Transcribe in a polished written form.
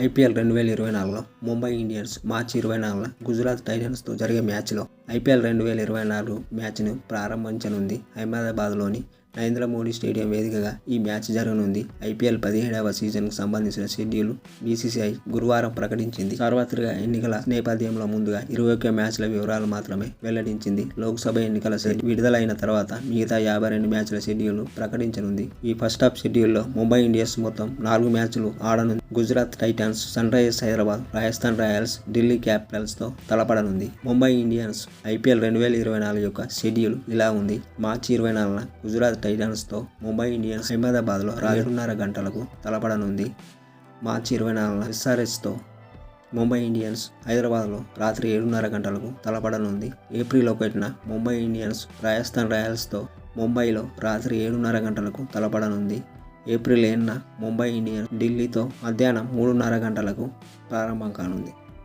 IPL 2024లో Mumbai Indians మార్చి 24న గుజరాత్ టైటన్స్తో జరిగే మ్యాచ్లో ఐపీఎల్ 2024 మ్యాచ్ను ప్రారంభించనుంది. అహ్మదాబాద్లోని నరేంద్ర మోడీ స్టేడియం వేదికగా ఈ మ్యాచ్ జరగనుంది. ఐపీఎల్ 17వ సీజన్కు సంబంధించిన షెడ్యూల్ బీసీసీఐ గురువారం ప్రకటించింది. సార్వత్రిక ఎన్నికల నేపథ్యంలో ముందుగా 21 మ్యాచ్ల వివరాలు మాత్రమే వెల్లడించింది. లోక్సభ ఎన్నికల విడుదలైన తర్వాత మిగతా 52 మ్యాచ్ల షెడ్యూల్ను ప్రకటించనుంది. ఈ ఫస్ట్ హాఫ్ షెడ్యూల్లో ముంబై ఇండియన్స్ మొత్తం 4 మ్యాచ్లు ఆడనుంది. Gujarat titans, sunrisers Hyderabad, Rajasthan royals, Delhi క్యాపిటల్స్తో తలపడనుంది. ముంబై ఇండియన్స్ ఐపీఎల్ 2024 యొక్క షెడ్యూల్ ఇలా ఉంది. మార్చి 24న గుజరాత్ టైటన్స్తో ముంబై ఇండియన్స్ అహ్మదాబాద్లో 7:30 గంటలకు తలపడనుంది. మార్చి 24న ఎస్ఆర్హెచ్తో ముంబై ఇండియన్స్ హైదరాబాద్లో రాత్రి 7:30 గంటలకు తలపడనుంది. ఏప్రిల్ 1న ముంబై ఇండియన్స్ రాజస్థాన్ రాయల్స్తో ముంబైలో రాత్రి 7:30 గంటలకు తలపడనుంది. ఏప్రిల్ 8న ముంబై ఇండియన్స్ ఢిల్లీతో మధ్యాహ్నం 3:30 గంటలకు ప్రారంభం కానుంది.